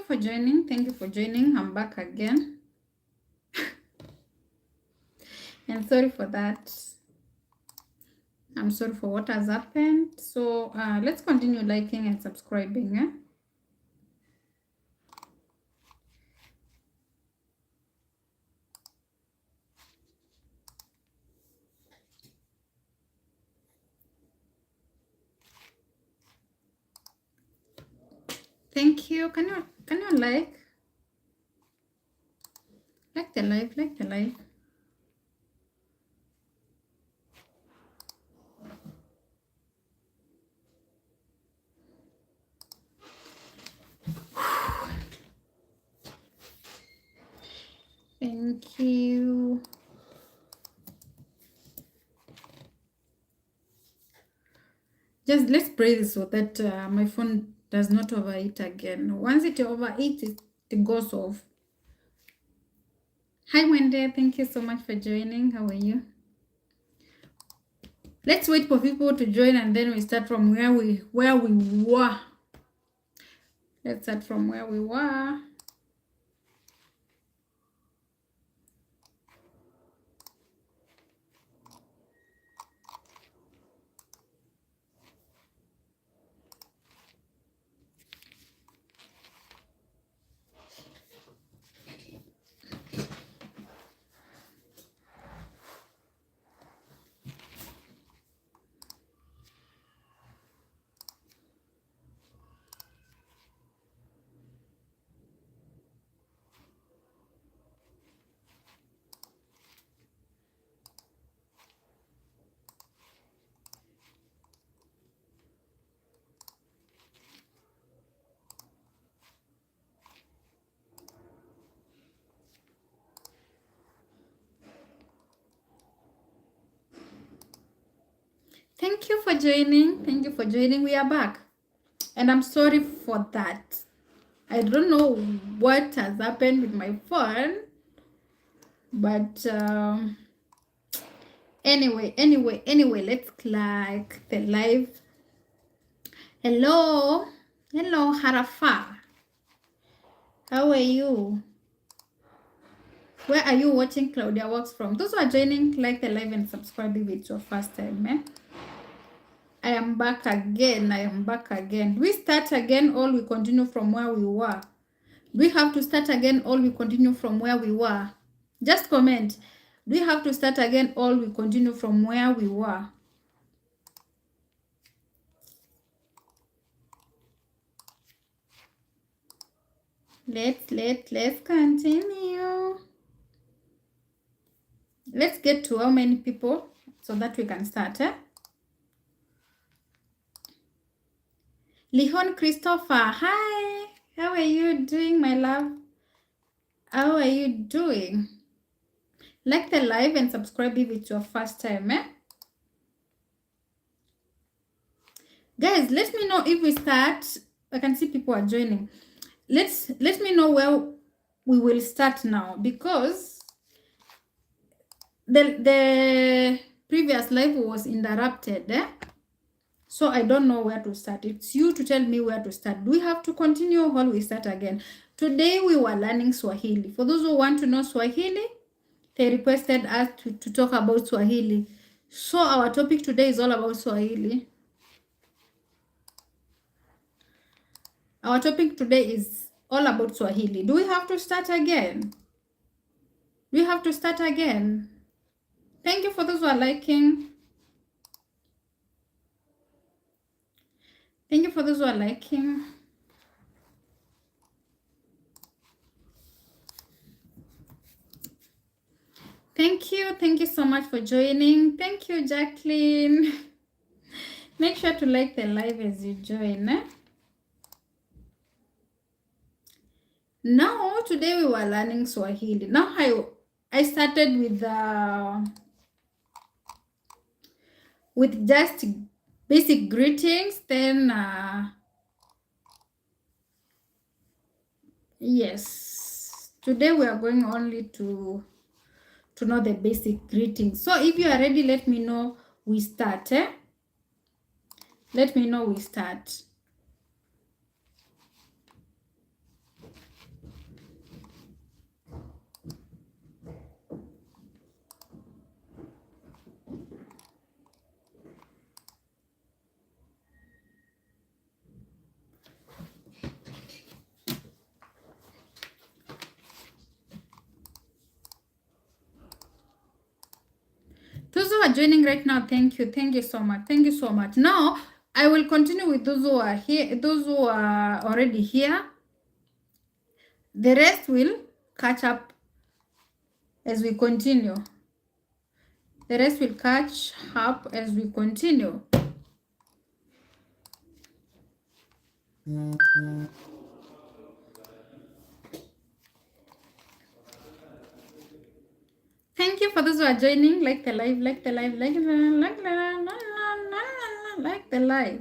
for joining. Thank you for joining. I'm back again. And sorry for that. I'm sorry for what has happened. So let's continue liking and subscribing. Eh? Thank you. Can you like the live, like the live? Thank you. Just let's pray so that my phone does not overheat again. Once it overheats, it goes off. Hi Wendy, thank you so much for joining. How are you? Let's wait for people to join and then we start from where we were. Let's start from where we were. Thank you for joining. Thank you for joining. We are back. And I'm sorry for that. I don't know what has happened with my phone. But anyway, let's click the live. Hello, Harafa. How are you? Where are you watching Claudia Works from? Those who are joining, like the live and subscribe if it's your first time. Eh? I am back again. Do we start again or we continue from where we were? Do we have to start again or we continue from where we were? Just comment. Do we have to start again or we continue from where we were? Let's continue. Let's get to how many people so that we can start. Eh? Lihon Christopher, hi. How are you doing, my love? How are you doing? Like the live and subscribe if it's your first time. Eh? Guys, let me know if we start. I can see people are joining. Let me know where we will start now because the previous live was interrupted. Eh? So I don't know where to start. It's you to tell me where to start. Do we have to continue or we start again? Today we were learning Swahili. For those who want to know Swahili, they requested us to talk about Swahili. So our topic today is all about Swahili. Our topic today is all about Swahili. Do we have to start again? Do we have to start again? Thank you for those who are liking. Thank you for those who are liking. Thank you so much for joining. Thank you, Jacqueline. Make sure to like the live as you join. Eh? Now, today we were learning Swahili. Now I started with just basic greetings. Then yes, today we are going only to know the basic greetings. So if you are ready, let me know we start. Eh? Let me know we start. are joining right now, thank you. Thank you so much. Thank you so much. Now, I will continue with those who are here, those who are already here. The rest will catch up as we continue. The rest will catch up as we continue. Thank you for those who are joining. Like the live, like the live, like the live.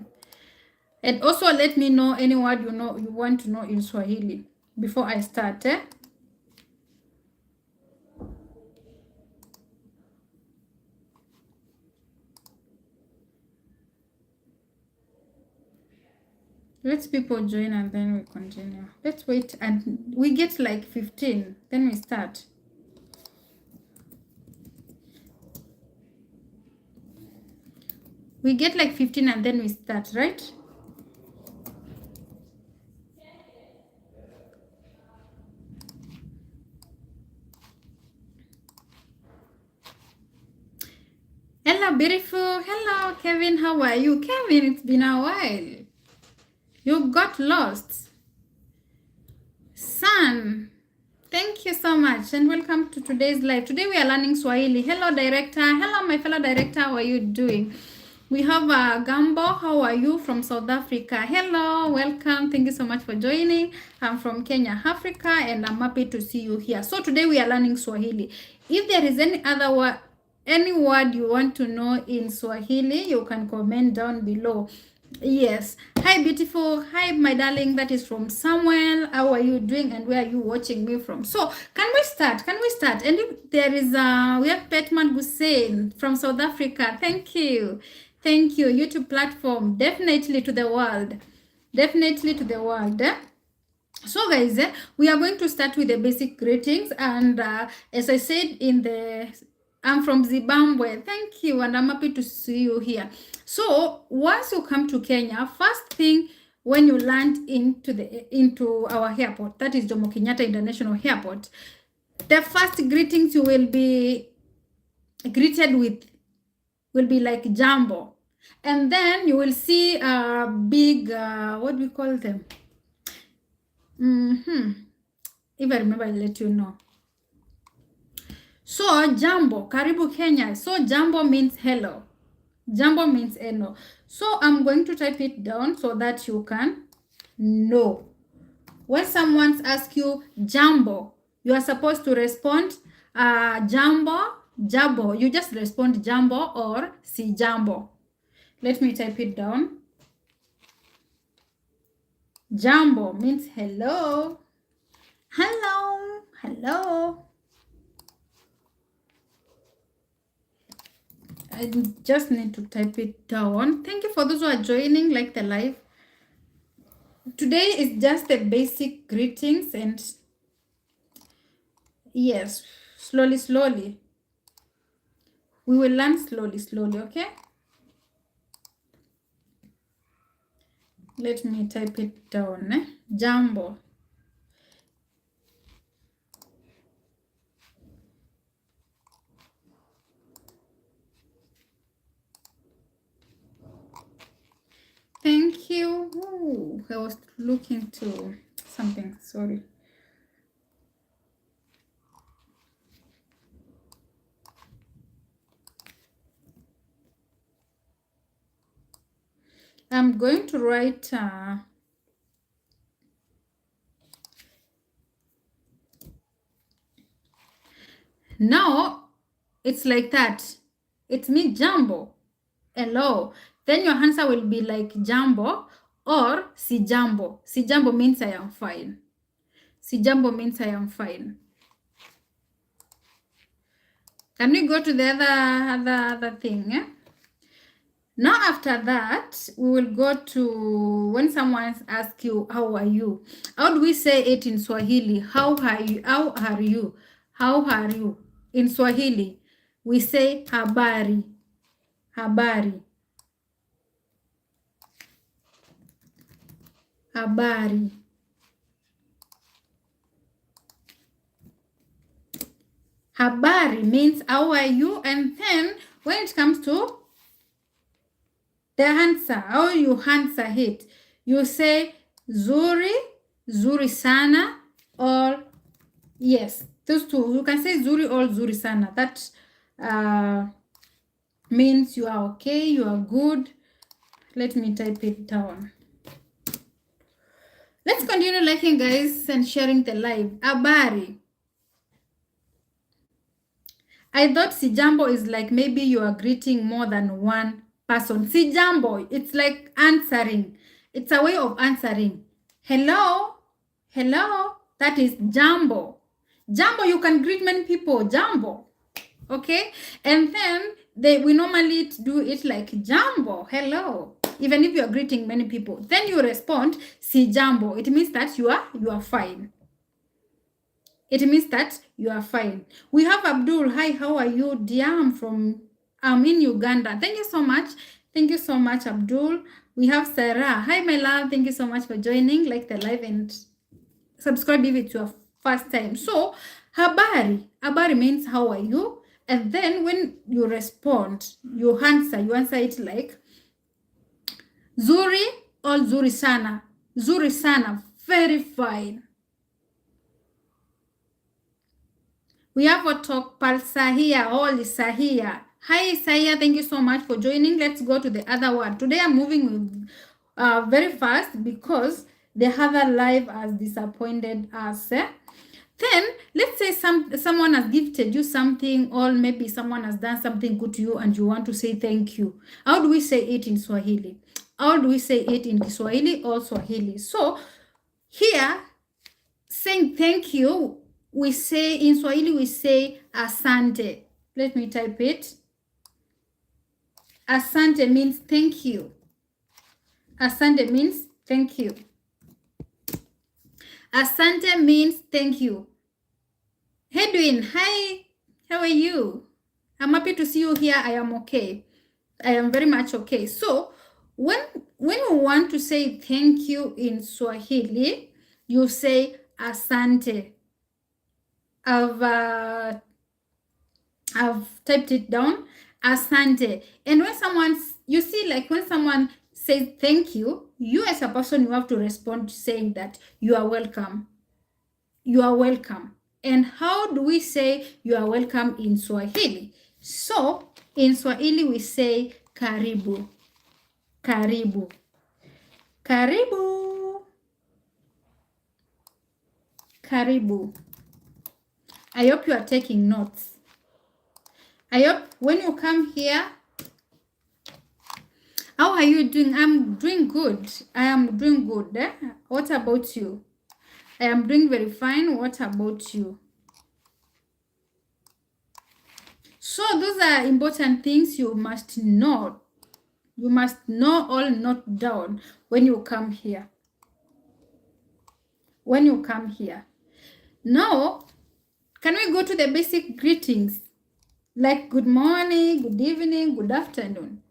And also let me know any word you want to know in Swahili before I start. Let people join and then we continue. Let's wait and we get like 15, then we start. We get like 15 and then we start, right? Hello, beautiful. Hello, Kevin. How are you? Kevin, it's been a while. You got lost. Son, thank you so much and welcome to today's live. Today we are learning Swahili. Hello, director. Hello, my fellow director. How are you doing? We have Gambo. How are you from South Africa? Hello, welcome. Thank you so much for joining. I'm from Kenya, Africa, and I'm happy to see you here. So today we are learning Swahili. If there is any other word, any word you want to know in Swahili, you can comment down below. Yes. Hi, beautiful. Hi, my darling. That is from Samuel. How are you doing and where are you watching me from? So, can we start? Can we start? And if there is, we have Petman Hussein from South Africa. Thank you. Thank you. YouTube platform. Definitely to the world. Definitely to the world. So guys, we are going to start with the basic greetings, and as I said I'm from Zimbabwe. Thank you, and I'm happy to see you here. So once you come to Kenya, first thing when you land into our airport, that is Jomo Kenyatta International Airport, the first greetings you will be greeted with will be like Jambo, and then you will see a big what do we call them? If I remember, I'll let you know. So, Jambo, Karibu Kenya. So, Jambo means hello. Jambo means hello. So, I'm going to type it down so that you can know. When someone asks you Jambo, you are supposed to respond Jambo, Jambo. You just respond Jambo or Si Jambo. Let me type it down. Jambo means hello. Hello. Hello. I just need to type it down. Thank you for those who are joining like the live. Today is just the basic greetings and yes, slowly. We will learn slowly, okay? Let me type it down. Jambo. Thank you. Ooh, I was looking to something. Sorry. I'm going to write now it's like that. It's me, Jambo. Hello. Then your answer will be like Jambo or Si Jambo. Si Jambo means I am fine. Si Jambo means I am fine. Can we go to the other thing? Eh? Now after that, we will go to when someone asks you, how are you? How do we say it in Swahili? How are you? How are you? How are you? In Swahili, we say habari. Habari. Habari. Habari means how are you, and then when it comes to the answer, how you answer it, you say zuri, zuri sana, or yes, those two. You can say zuri or zuri sana. That means you are okay, you are good. Let me type it down. Let's continue liking, guys, and sharing the live. Habari. I thought sijambo is like maybe you are greeting more than one person. Sijambo, it's like answering. It's a way of answering. Hello, hello. That is jambo. Jambo, you can greet many people. Jambo. Okay? And then we normally do it like jambo, hello. Even if you are greeting many people, then you respond si jambo. It means that you are fine. It means that you are fine. We have Abdul. Hi, how are you? Diam from in Uganda. Thank you so much. Thank you so much, Abdul. We have Sarah. Hi, my love. Thank you so much for joining. Like the live and subscribe if it's your first time. So, habari. Habari means how are you? And then when you respond, you answer it like zuri or zuri sana. Zuri sana, very fine. We have a talk pal Sahia, all Sahia. Hi Sahia, thank you so much for joining. Let's go to the other one. Today I'm moving very fast because the other live has disappointed us. Then let's say someone has gifted you something, or maybe someone has done something good to you and you want to say thank you. How do we say it in Swahili? How do we say it in Kiswahili or Swahili? So here, saying thank you, we say in Swahili, we say asante. Let me type it. Asante means thank you. Asante means thank you. Asante means thank you. Edwin, hi. How are you? I'm happy to see you here. I am okay. I am very much okay. So when you want to say thank you in Swahili, you say asante. I've typed it down. Asante. And when you see, like when someone says thank you, you as a person, you have to respond saying that you are welcome. You are welcome. And how do we say you are welcome in Swahili? So in Swahili, we say karibu. Karibu. Karibu. Karibu. I hope you are taking notes. I hope when you come here, how are you doing? I'm doing good. I am doing good. What about you? I am doing very fine. What about you? So those are important things you must know. You must know, all note down when you come here. When you come here. Now, can we go to the basic greetings? Like good morning, good evening, good afternoon.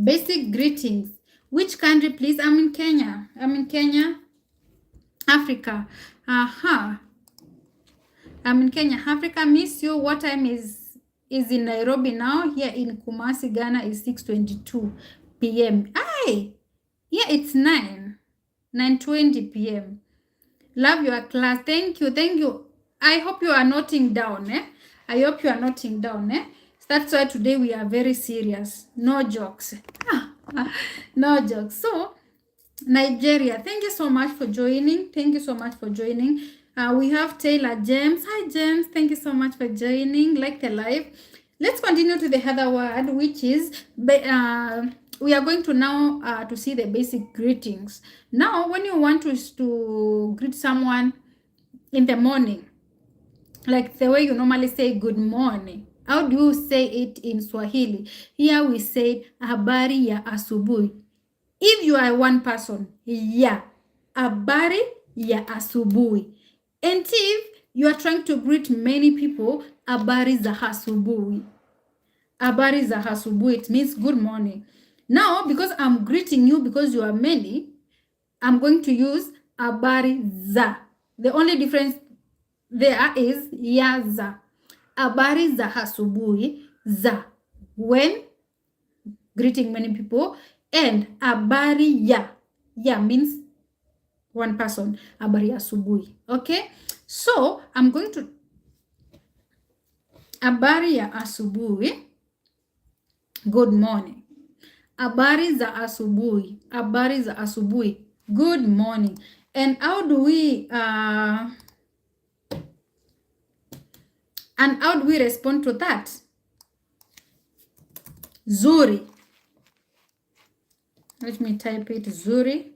Basic greetings. Which country, please? I'm in Kenya. I'm in Kenya, Africa. I'm in Kenya, Africa. Miss you. What time is in Nairobi now? Here in Kumasi, Ghana is 6:22 p.m. Aye, yeah, it's 9:20 p.m. Love your class. Thank you. Thank you. I hope you are noting down. I hope you are noting down. That's why today we are very serious. No jokes. No jokes. So, Nigeria, thank you so much for joining. Thank you so much for joining. We have Taylor James. Hi, James. Thank you so much for joining. Like the live. Let's continue to the other word, which is... we are going to now to see the basic greetings. Now, when you want to greet someone in the morning, like the way you normally say good morning, how do you say it in Swahili? Here we say habari ya asubuhi. If you are one person, yeah, habari ya asubuhi. And if you are trying to greet many people, habari za asubuhi. Habari za asubuhi, it means good morning. Now, because I'm greeting you because you are many, I'm going to use habari za. The only difference there is ya za. Habari za asubuhi, za, when greeting many people, and habari ya means one person, habari ya asubuhi. Okay, so I'm going to habari ya asubuhi, good morning. Habari za asubuhi, habari za asubuhi, good morning. And how do we respond to that? Zuri. Let me type it, zuri.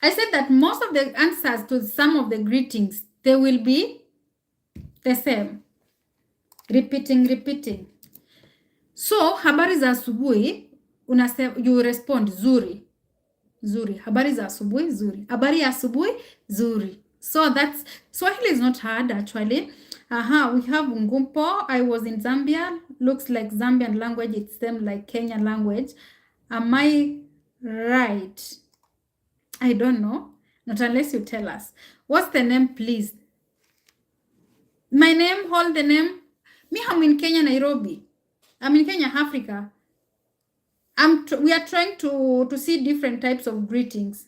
I said that most of the answers to some of the greetings, they will be the same. Repeating. So, habari za asubuhi, you respond zuri. Zuri. Habari za asubuhi, zuri. Habari ya asubuhi, zuri. So that's, Swahili is not hard actually. We have Ngumpo. I was in Zambia. Looks like Zambian language. It's same like Kenyan language. Am I right? I don't know. Not unless you tell us. What's the name, please? My name, hold the name. Me, I'm in Kenya, Nairobi. I'm in Kenya, Africa. We are trying to see different types of greetings.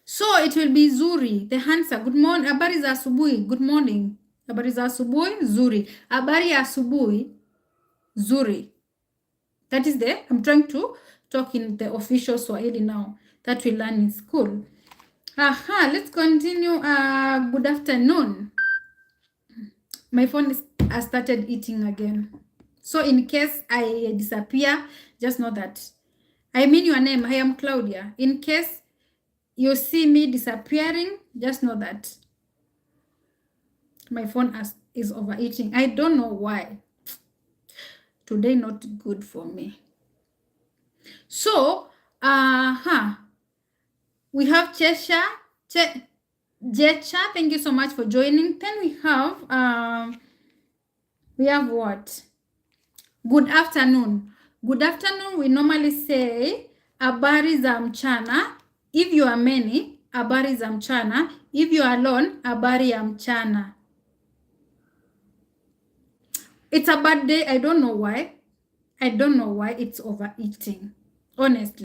So it will be zuri. The answer, good morning. Habari za asubuhi, good morning. Habari za asubuhi, zuri. Habari ya asubuhi, zuri. That is I'm trying to talk in the official Swahili now that we learn in school. Let's continue. Good afternoon. My phone has started eating again. So in case I disappear, just know that I mean your name. I am Claudia. In case you see me disappearing, just know that my phone is overeating. I don't know why. Today not good for me. So, we have Jecha. Thank you so much for joining. Then we have what? Good afternoon. Good afternoon, we normally say habari za mchana. If you are many, habari za mchana. If you are alone, habari ya mchana. It's a bad day. I don't know why. It's overeating. Honestly.